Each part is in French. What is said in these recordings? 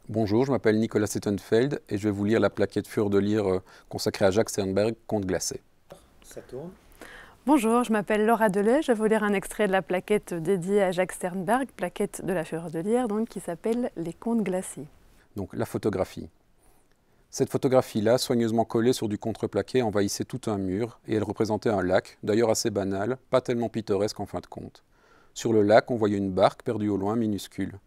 Bonjour, je m'appelle Nicolas Settenfeld et je vais vous lire la plaquette Fureur de Lire consacrée à Jacques Sternberg, Conte glacé. Ça tourne. Bonjour, je m'appelle Laura Delay, je vais vous lire un extrait de la plaquette dédiée à Jacques Sternberg, plaquette de la Fureur de Lire, donc, qui s'appelle Les Contes glacés. Donc la photographie. Cette photographie-là, soigneusement collée sur du contreplaqué, envahissait tout un mur et elle représentait un lac, d'ailleurs assez banal, pas tellement pittoresque en fin de compte. Sur le lac, on voyait une barque perdue au loin, minuscule.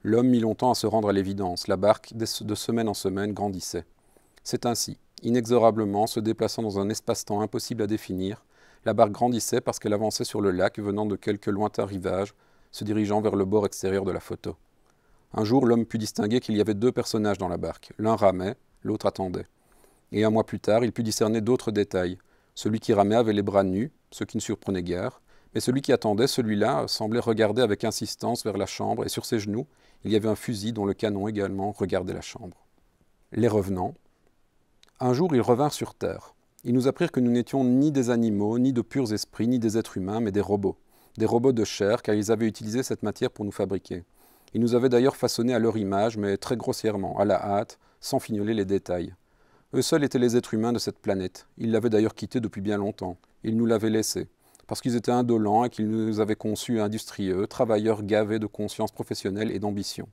L'homme mit longtemps à se rendre à l'évidence, la barque, de semaine en semaine, grandissait. C'est ainsi, inexorablement, se déplaçant dans un espace-temps impossible à définir, la barque grandissait parce qu'elle avançait sur le lac venant de quelque lointain rivage, se dirigeant vers le bord extérieur de la photo. Un jour, l'homme put distinguer qu'il y avait deux personnages dans la barque. L'un ramait, l'autre attendait. Et un mois plus tard, il put discerner d'autres détails. Celui qui ramait avait les bras nus, ce qui ne surprenait guère, mais celui qui attendait, celui-là, semblait regarder avec insistance vers la chambre, et sur ses genoux, il y avait un fusil dont le canon également regardait la chambre. Les revenants. Un jour, ils revinrent sur Terre. Ils nous apprirent que nous n'étions ni des animaux, ni de purs esprits, ni des êtres humains, mais des robots. Des robots de chair, car ils avaient utilisé cette matière pour nous fabriquer. Ils nous avaient d'ailleurs façonnés à leur image, mais très grossièrement, à la hâte, sans fignoler les détails. Eux seuls étaient les êtres humains de cette planète. Ils l'avaient d'ailleurs quittée depuis bien longtemps. Ils nous l'avaient laissée, parce qu'ils étaient indolents et qu'ils nous avaient conçus industrieux, travailleurs gavés de conscience professionnelle et d'ambition.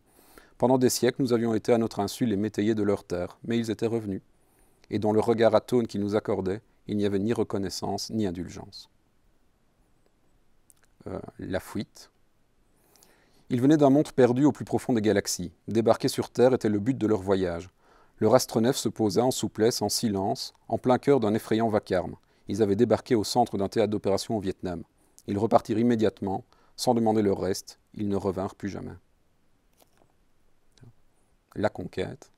Pendant des siècles, nous avions été à notre insu les métayers de leur terre, mais ils étaient revenus. Et dans le regard atone qu'ils nous accordaient, il n'y avait ni reconnaissance ni indulgence. La fuite. Ils venaient d'un monde perdu au plus profond des galaxies. Débarquer sur Terre était le but de leur voyage. Leur astronef se posa en souplesse, en silence, en plein cœur d'un effrayant vacarme. Ils avaient débarqué au centre d'un théâtre d'opération au Vietnam. Ils repartirent immédiatement, sans demander leur reste. Ils ne revinrent plus jamais. La conquête.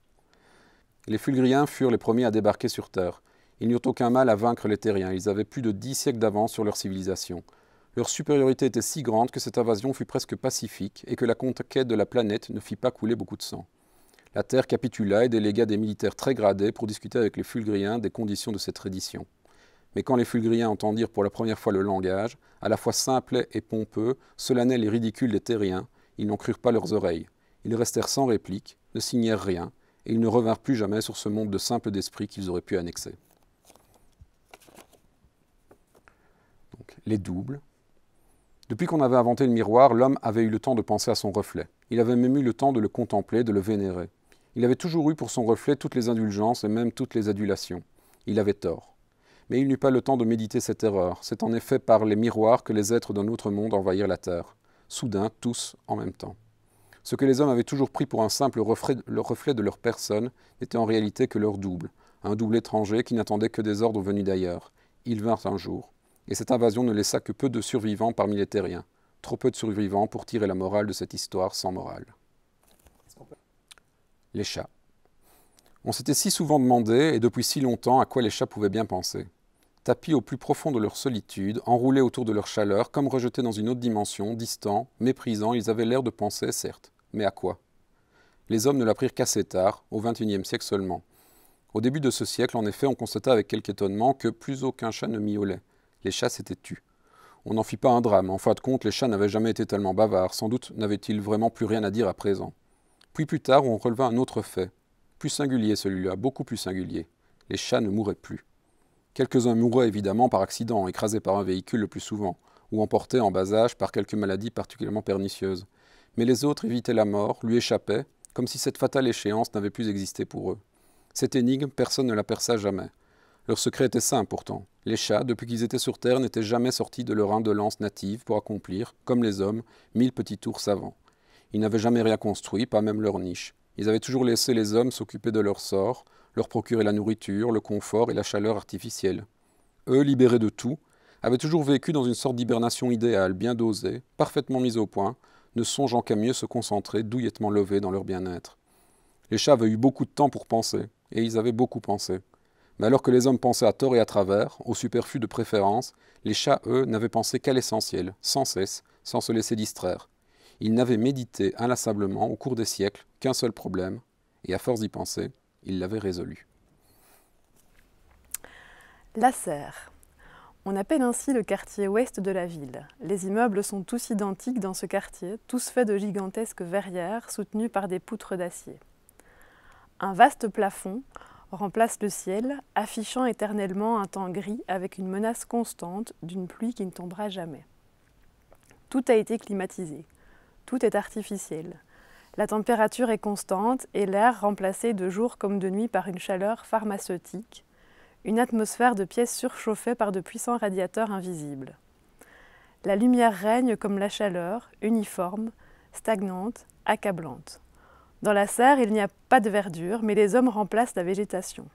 Les Fulgriens furent les premiers à débarquer sur Terre. Ils n'eurent aucun mal à vaincre les Terriens. Ils avaient plus de 10 siècles d'avance sur leur civilisation. Leur supériorité était si grande que cette invasion fut presque pacifique et que la conquête de la planète ne fit pas couler beaucoup de sang. La Terre capitula et délégua des militaires très gradés pour discuter avec les Fulgriens des conditions de cette reddition. Mais quand les Fulgriens entendirent pour la première fois le langage, à la fois simple et pompeux, solennel et ridicule des Terriens, ils n'en crurent pas leurs oreilles. Ils restèrent sans réplique, ne signèrent rien, et ils ne revinrent plus jamais sur ce monde de simples d'esprit qu'ils auraient pu annexer. Donc, les doubles. Depuis qu'on avait inventé le miroir, l'homme avait eu le temps de penser à son reflet. Il avait même eu le temps de le contempler, de le vénérer. Il avait toujours eu pour son reflet toutes les indulgences et même toutes les adulations. Il avait tort. Mais il n'eut pas le temps de méditer cette erreur. C'est en effet par les miroirs que les êtres d'un autre monde envahirent la terre. Soudain, tous en même temps. Ce que les hommes avaient toujours pris pour un simple reflet de leur personne n'était en réalité que leur double, un double étranger qui n'attendait que des ordres venus d'ailleurs. Ils vinrent un jour, et cette invasion ne laissa que peu de survivants parmi les Terriens, trop peu de survivants pour tirer la morale de cette histoire sans morale. Les chats. On s'était si souvent demandé, et depuis si longtemps, à quoi les chats pouvaient bien penser. Tapis au plus profond de leur solitude, enroulés autour de leur chaleur, comme rejetés dans une autre dimension, distants, méprisants, ils avaient l'air de penser, certes. Mais à quoi? Les hommes ne l'apprirent qu'assez tard, au XXIe siècle seulement. Au début de ce siècle, en effet, on constata avec quelque étonnement que plus aucun chat ne miaulait. Les chats s'étaient tus. On n'en fit pas un drame. En fin de compte, les chats n'avaient jamais été tellement bavards. Sans doute n'avaient-ils vraiment plus rien à dire à présent. Puis plus tard, on releva un autre fait. Plus singulier celui-là, beaucoup plus singulier. Les chats ne mouraient plus. Quelques-uns mouraient évidemment par accident, écrasés par un véhicule le plus souvent, ou emportés en bas âge par quelque maladie particulièrement pernicieuse. Mais les autres évitaient la mort, lui échappaient, comme si cette fatale échéance n'avait plus existé pour eux. Cette énigme, personne ne la perça jamais. Leur secret était simple pourtant. Les chats, depuis qu'ils étaient sur Terre, n'étaient jamais sortis de leur indolence native pour accomplir, comme les hommes, 1000 petits tours savants. Ils n'avaient jamais rien construit, pas même leur niche. Ils avaient toujours laissé les hommes s'occuper de leur sort, leur procurer la nourriture, le confort et la chaleur artificielle. Eux, libérés de tout, avaient toujours vécu dans une sorte d'hibernation idéale, bien dosée, parfaitement mise au point, ne songeant qu'à mieux se concentrer, douillettement levés dans leur bien-être. Les chats avaient eu beaucoup de temps pour penser, et ils avaient beaucoup pensé. Mais alors que les hommes pensaient à tort et à travers, au superflu de préférence, les chats, eux, n'avaient pensé qu'à l'essentiel, sans cesse, sans se laisser distraire. Ils n'avaient médité inlassablement, au cours des siècles, qu'un seul problème, et à force d'y penser, ils l'avaient résolu. La Serre. On appelle ainsi le quartier ouest de la ville. Les immeubles sont tous identiques dans ce quartier, tous faits de gigantesques verrières soutenues par des poutres d'acier. Un vaste plafond remplace le ciel, affichant éternellement un temps gris avec une menace constante d'une pluie qui ne tombera jamais. Tout a été climatisé, tout est artificiel. La température est constante et l'air remplacé de jour comme de nuit par une chaleur pharmaceutique, une atmosphère de pièces surchauffées par de puissants radiateurs invisibles. La lumière règne comme la chaleur, uniforme, stagnante, accablante. Dans la serre, il n'y a pas de verdure, mais les hommes remplacent la végétation.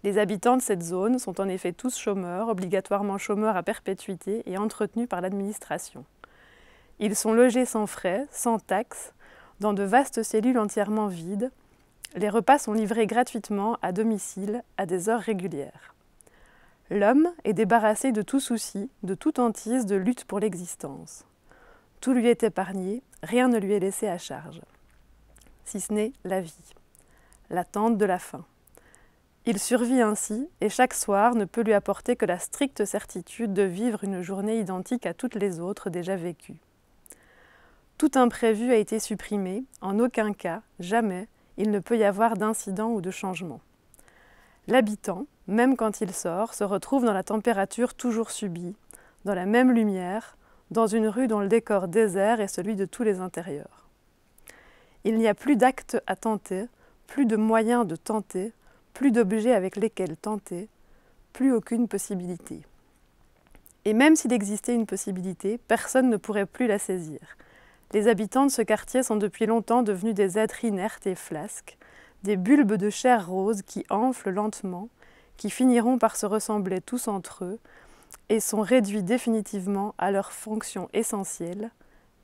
Les habitants de cette zone sont en effet tous chômeurs, obligatoirement chômeurs à perpétuité et entretenus par l'administration. Ils sont logés sans frais, sans taxes, dans de vastes cellules entièrement vides. Les repas sont livrés gratuitement à domicile à des heures régulières. L'homme est débarrassé de tout souci, de toute hantise de lutte pour l'existence. Tout lui est épargné, rien ne lui est laissé à charge. Si ce n'est la vie, l'attente de la faim. Il survit ainsi, et chaque soir ne peut lui apporter que la stricte certitude de vivre une journée identique à toutes les autres déjà vécues. Tout imprévu a été supprimé, en aucun cas, jamais, il ne peut y avoir d'incident ou de changement. L'habitant, même quand il sort, se retrouve dans la température toujours subie, dans la même lumière, dans une rue dont le décor désert est celui de tous les intérieurs. Il n'y a plus d'actes à tenter, plus de moyens de tenter, plus d'objets avec lesquels tenter, plus aucune possibilité. Et même s'il existait une possibilité, personne ne pourrait plus la saisir. Les habitants de ce quartier sont depuis longtemps devenus des êtres inertes et flasques, des bulbes de chair rose qui enflent lentement, qui finiront par se ressembler tous entre eux, et sont réduits définitivement à leur fonction essentielle,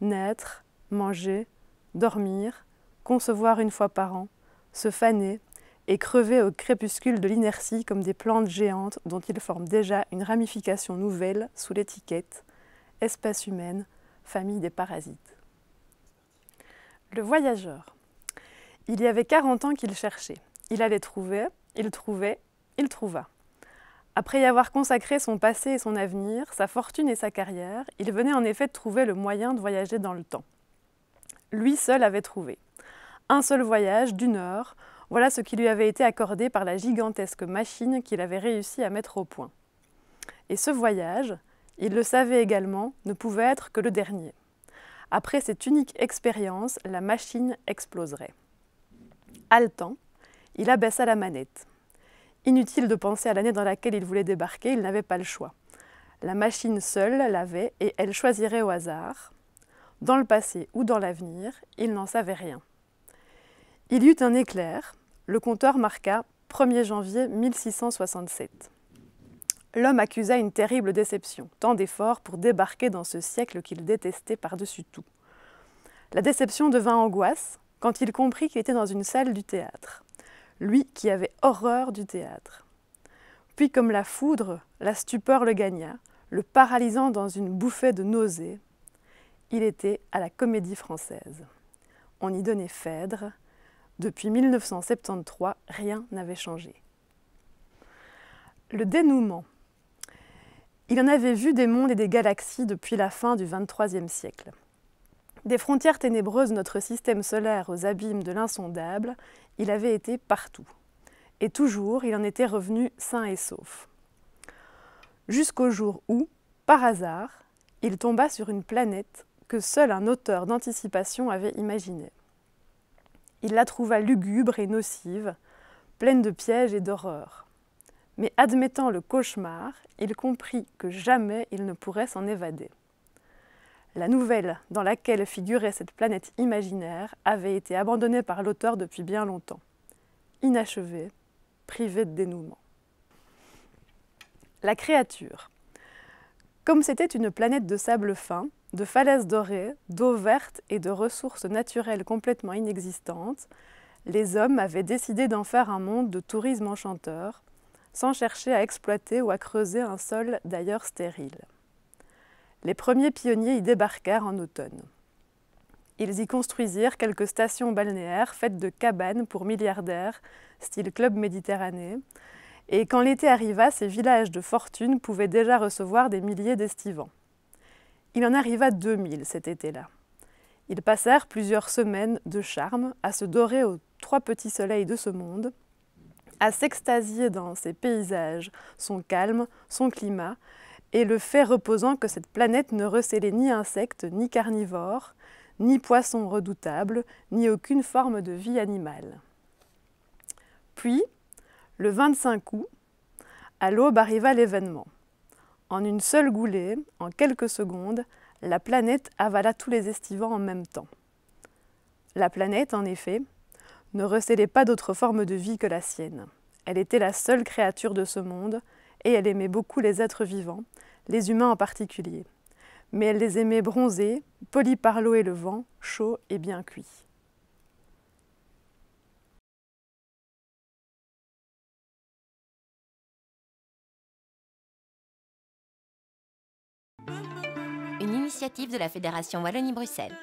naître, manger, dormir, concevoir une fois par an, se faner et crever au crépuscule de l'inertie comme des plantes géantes dont ils forment déjà une ramification nouvelle sous l'étiquette « espèce humaine, famille des parasites ». Le voyageur. Il y avait 40 ans qu'il cherchait. Il allait trouver, il trouvait, il trouva. Après y avoir consacré son passé et son avenir, sa fortune et sa carrière, il venait en effet de trouver le moyen de voyager dans le temps. Lui seul avait trouvé. Un seul voyage d'1 heure, voilà ce qui lui avait été accordé par la gigantesque machine qu'il avait réussi à mettre au point. Et ce voyage, il le savait également, ne pouvait être que le dernier. Après cette unique expérience, la machine exploserait. Haletant, il abaissa la manette. Inutile de penser à l'année dans laquelle il voulait débarquer, il n'avait pas le choix. La machine seule l'avait et elle choisirait au hasard. Dans le passé ou dans l'avenir, il n'en savait rien. Il y eut un éclair, le compteur marqua 1er janvier 1667. L'homme accusa une terrible déception, tant d'efforts pour débarquer dans ce siècle qu'il détestait par-dessus tout. La déception devint angoisse quand il comprit qu'il était dans une salle du théâtre, lui qui avait horreur du théâtre. Puis comme la foudre, la stupeur le gagna, le paralysant dans une bouffée de nausée. Il était à la Comédie Française. On y donnait Phèdre. Depuis 1973, rien n'avait changé. Le dénouement. Il en avait vu des mondes et des galaxies depuis la fin du XXIIIe siècle. Des frontières ténébreuses de notre système solaire aux abîmes de l'insondable, il avait été partout. Et toujours, il en était revenu sain et sauf. Jusqu'au jour où, par hasard, il tomba sur une planète que seul un auteur d'anticipation avait imaginée. Il la trouva lugubre et nocive, pleine de pièges et d'horreurs. Mais admettant le cauchemar, il comprit que jamais il ne pourrait s'en évader. La nouvelle dans laquelle figurait cette planète imaginaire avait été abandonnée par l'auteur depuis bien longtemps. Inachevée, privée de dénouement. La créature. Comme c'était une planète de sable fin, de falaises dorées, d'eau verte et de ressources naturelles complètement inexistantes, les hommes avaient décidé d'en faire un monde de tourisme enchanteur, sans chercher à exploiter ou à creuser un sol d'ailleurs stérile. Les premiers pionniers y débarquèrent en automne. Ils y construisirent quelques stations balnéaires faites de cabanes pour milliardaires, style Club Méditerranée, et quand l'été arriva, ces villages de fortune pouvaient déjà recevoir des milliers d'estivants. Il en arriva 2000 cet été-là. Ils passèrent plusieurs semaines de charme à se dorer aux 3 petits soleils de ce monde, à s'extasier dans ses paysages, son calme, son climat, et le fait reposant que cette planète ne recélait ni insectes, ni carnivores, ni poissons redoutables, ni aucune forme de vie animale. Puis, le 25 août, à l'aube arriva l'événement. En une seule goulée, en quelques secondes, la planète avala tous les estivants en même temps. La planète, en effet, ne recélait pas d'autre forme de vie que la sienne. Elle était la seule créature de ce monde, et elle aimait beaucoup les êtres vivants, les humains en particulier. Mais elle les aimait bronzés, polis par l'eau et le vent, chauds et bien cuits. Une initiative de la Fédération Wallonie-Bruxelles.